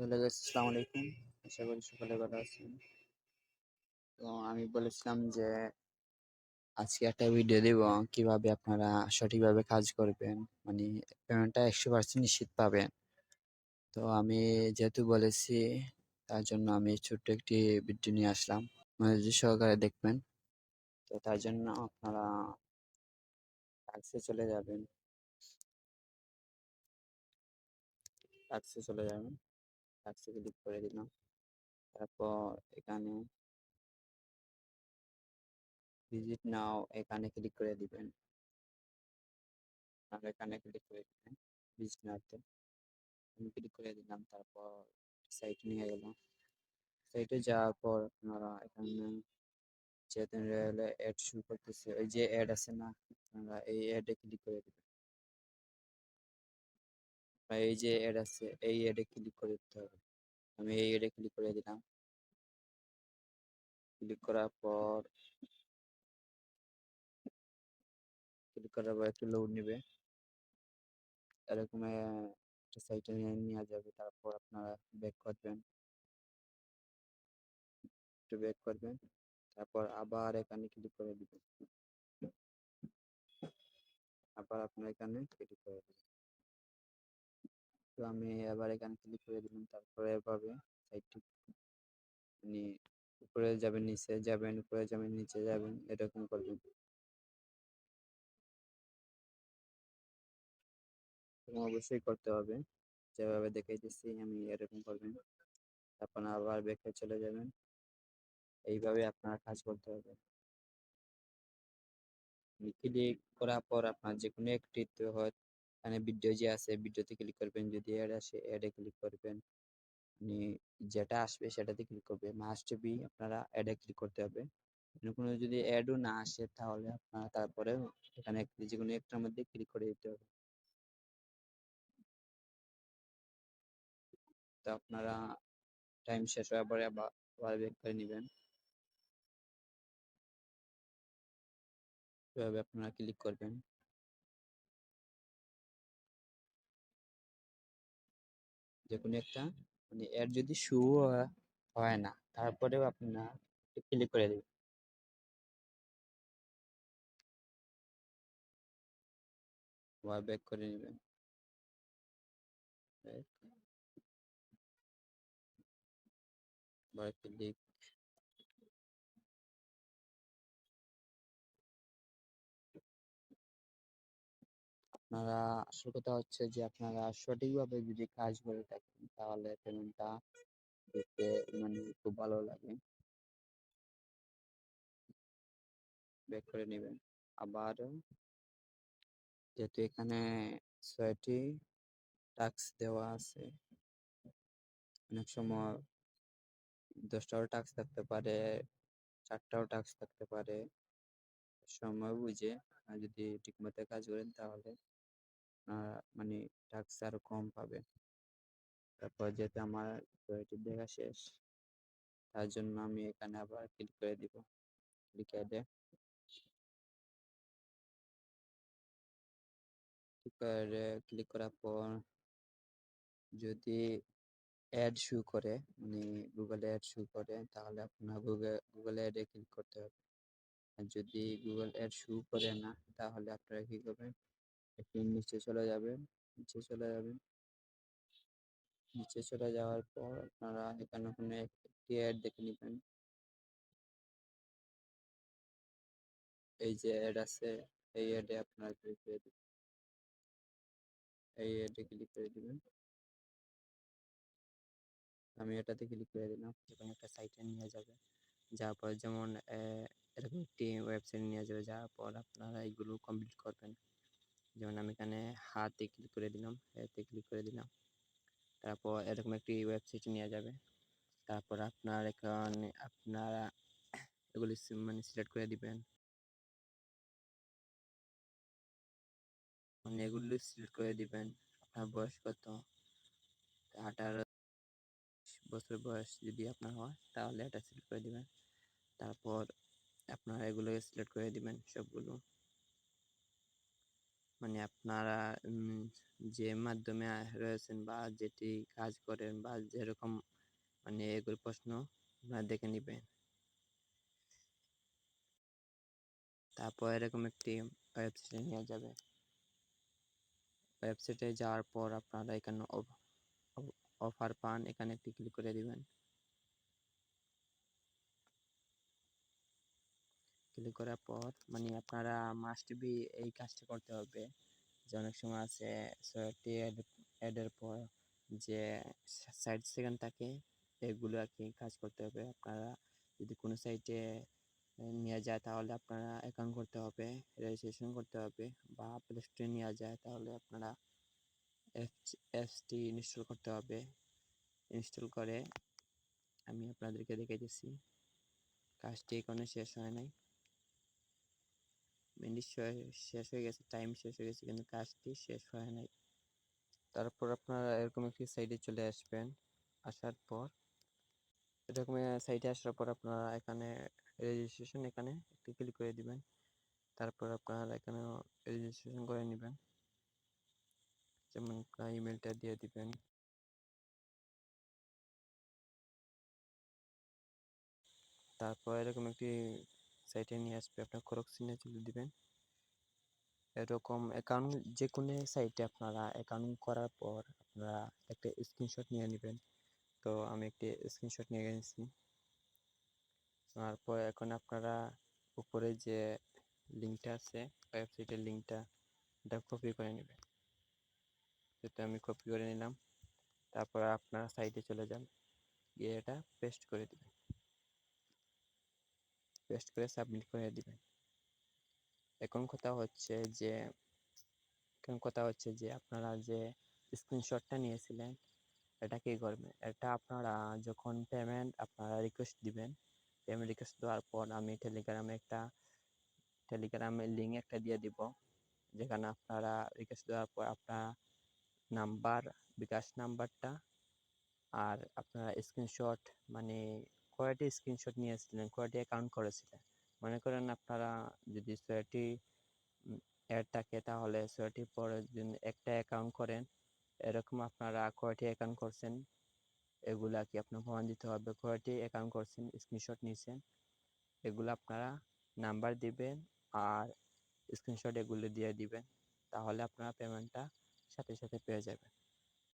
Hello guys, আসসালামু আলাইকুম। আশা করি সকলে ভালো আছেন। তো আমি বলেছিলাম যে আজকে একটা ভিডিও দিব কিভাবে আপনারা সঠিকভাবে কাজ করবেন, মানে পেমেন্টটা 100% নিশ্চিত পাবেন। তো আমি যেহেতু বলেছি, তার জন্য আমি ছোট্ট একটি ভিডিও নিয়ে আসলাম, মনোযোগ সহকারে দেখবেন। তো তার জন্য আপনারা টাস্কে চলে যাবেন। টাস্কে ক্লিক করে দিলাম। তারপর এখানে ভিজিট নাও এখানে ক্লিক করে দিবেন। আর এখানে ক্লিক করে দিবেন ভিজিট নাওতে। আমি ক্লিক করে দিলাম। তারপর সাইটে নিয়ে গেল। সাইটে যাওয়ার পর আপনারা এখানে যেহেতু রেলে অ্যাড শুরু করতেছে, ওই যে অ্যাড আছে না, আপনারা এই অ্যাডে ক্লিক করে দিবেন। বা এই যে অ্যাড আছে এই অ্যাডে ক্লিক করে দিতে হবে। আমি এই অ্যাডে ক্লিক করে দিলাম। ক্লিক করার পর একটু লোড নেবে। এরকম একটা সাইটে নিয়ে যাবে। তারপর আপনারা ব্যাক করবেন, একটু ব্যাক করবেন। তারপর আবার এখানে ক্লিক করে দিবেন। আবার আপনার এখানে ক্লিক করে দিবেন। তো আমি আবার এখানে ক্লিক করে দিলাম। তারপরে এভাবে সাইটটি মানে উপরে যাবেন, নিচে যাবেন, উপরে যাবেন, নিচে যাবেন, এরকম করবেন। এবং অবশ্যই করতে হবে, যেভাবে দেখাইতেছি আমি এরকম করবেন। তারপর আবার ব্যাকে চলে যাবেন। এইভাবে আপনার কাজ করতে হবে। ক্লিক করার পর আপনার যে কোনো একটি তো হয়, এখানে ভিডিও যে আছে ভিডিওতে ক্লিক করবেন। যদি অ্যাড আসে অ্যাডে ক্লিক করবেন। মানে যেটা আসবে সেটাতে ক্লিক করবে। মাস্ট বি আপনারা অ্যাডে ক্লিক করতে হবে। কোনো যদি অ্যাডও না আসে তাহলে আপনারা তারপরে এখানে যে কোনো একটার মধ্যে ক্লিক করে দিতে হবে। তো আপনারা টাইম শেষ হওয়ার পরে আবার ব্যাক করে নেবেন। এভাবে আপনারা ক্লিক করবেন। যে কোনো একটা মানে অ্যাড যদি শো হয় না, তারপরেও আপনারা ক্লিক করে দেবেন। আবার ব্যাক করে নেবেন। আবার ক্লিক। আপনারা আসল কথা হচ্ছে যে আপনারা সঠিকভাবে যদি কাজ করে থাকেন তাহলে পেমেন্টটা দেখতে মানে খুব ভালো লাগে। ব্যাক করে নেবেন। আবার যেহেতু এখানে ৬টি টাস্ক দেওয়া আছে, অনেক সময় 10টাও টাস্ক থাকতে পারে, 4টাও টাস্ক থাকতে পারে। সময় বুঝে যদি ঠিকমতো কাজ করেন তাহলে মানে টাস্ক আরো কম পাবে। তারপর যেহেতু আমার ৬টি দেখা শেষ, তার জন্য আমি এখানে আবার ক্লিক করে দিব। ক্লিক করার পর যদি অ্যাড শো করে, মানে গুগলে অ্যাড শো করে, তাহলে আপনার গুগলে অ্যাডে ক্লিক করতে হবে। আর যদি গুগল অ্যাড শো করে না, তাহলে আপনারা কি করবেন, একটু নিচে চলে যাবেন। নিচে চলে যাবেন। নিচে চলে যাওয়ার পর আপনারা এখানে কোনো একটি অ্যাড দেখে নেবেন। এই যে অ্যাড আছে এই অ্যাডে আপনারা ক্লিক করে দিবেন। এই অ্যাডে ক্লিক করে দিবেন। আমি এটাতে ক্লিক করে দিলাম। এরকম একটা সাইটে নিয়ে যাবে। যাওয়ার পর যেমন এরকম একটি ওয়েবসাইট নিয়ে যাবে। যাওয়ার পর আপনারা এইগুলো কমপ্লিট করবেন। যেমন আমি এখানে হাতে ক্লিক করে দিলাম, এতে ক্লিক করে দিলাম। তারপর এরকম একটি ওয়েবসাইট নিয়ে যাবে। তারপর আপনার এখানে আপনারা এগুলি মানে সিলেক্ট করে দিবেন। মানে এগুলি সিলেক্ট করে দিবেন। আপনার বয়স কত, 18 বছর বয়স যদি আপনার হয় তাহলে এটা সিলেক্ট করে দিবেন। তারপর আপনারা এগুলো সিলেক্ট করে দিবেন সবগুলো। মানে আপনারা যে মাধ্যমে রয়েছেন বা যেটি কাজ করেন বা যেরকম মানে এগুলো প্রশ্ন আপনারা দেখে নিবেন। তারপর এরকম একটি ওয়েবসাইটে নিয়ে যাবে। ওয়েবসাইটে যাওয়ার পর আপনারা এখানে অফার পান, এখানে একটি ক্লিক করে দিবেন। ক্লিক করার পর মানে আপনারা মাস্ট বি এই কাজটা করতে হবে যে অনেক সময় আছে সয়ারটি অ্যাডের পর যে 60 সেকেন্ড থাকে, এগুলো আর কি কাজ করতে হবে। আপনারা যদি কোনো সাইটে নিয়ে যায় তাহলে আপনারা অ্যাকাউন্ট করতে হবে, রেজিস্ট্রেশন করতে হবে, বা প্লে স্টোরে নিয়ে যায় তাহলে আপনারা অ্যাপসটি ইনস্টল করতে হবে। ইনস্টল করে আমি আপনাদেরকে দেখে দিচ্ছি। কাজটি এখনো শেষ হয় নাই, মিনিট শেষ হয়ে গেছে, টাইম শেষ হয়ে গেছে, কিন্তু কাজটি শেষ হয় নাই। তারপর আপনারা এরকম একটি সাইটে চলে আসবেন। আসার পর এরকম সাইটে আসার পর আপনারা এখানে রেজিস্ট্রেশন এখানে একটি ক্লিক করে দিবেন। তারপর আপনারা এখানে রেজিস্ট্রেশন করে নেবেন, যেমন আপনার ইমেলটা দিয়ে দিবেন। তারপর এরকম একটি সাইটে নিয়ে আসবে, আপনার ক্রস চিহ্নে তুলে দিবেন। এরকম অ্যাকাউন্ট যে কোনো সাইটে আপনারা অ্যাকাউন্ট করার পর আপনারা একটা স্ক্রিনশট নিয়ে নেবেন। তো আমি একটি স্ক্রিনশট নিয়ে গেছি। তারপর এখন আপনারা উপরে যে লিঙ্কটা আছে ওয়েবসাইটের লিঙ্কটা, এটা কপি করে নেবেন। যেটা আমি কপি করে নিলাম। তারপর আপনারা সাইটে চলে যান, গিয়ে এটা পেস্ট করে দিবেন। পেস্ট করে সাবমিট করে দিবেন। এখন কথা হচ্ছে যে আপনারা যে স্ক্রিনশটটা নিয়েছিলেন এটা কি করবেন। এটা আপনারা যখন আপনারা রিকোয়েস্ট দিবেন, পেমেন্ট রিকোয়েস্ট দেওয়ার পর আমি টেলিগ্রামে লিঙ্ক একটা দিয়ে দিব, যেখানে আপনারা রিকোয়েস্ট দেওয়ার পর আপনার নাম্বার, বিকাশ নাম্বারটা আর আপনারা স্ক্রিনশট মানে কয়টি স্ক্রিনশট নিয়েছিলেন, কয়টি অ্যাকাউন্ট করেছিলেন। মনে করেন আপনারা যদি ৬০টি অ্যাড থাকে তাহলে ৬০টির পরে যদি একটা অ্যাকাউন্ট করেন, এরকম আপনারা কয়টি অ্যাকাউন্ট করছেন এগুলা কি আপনার প্রমাণ দিতে হবে। কয়টি অ্যাকাউন্ট করছেন, স্ক্রিনশট নিয়েছেন, এগুলো আপনারা নাম্বার দিবেন আর স্ক্রিনশট এগুলো দিয়ে দিবেন, তাহলে আপনারা পেমেন্টটা সাথে সাথে পেয়ে যাবেন।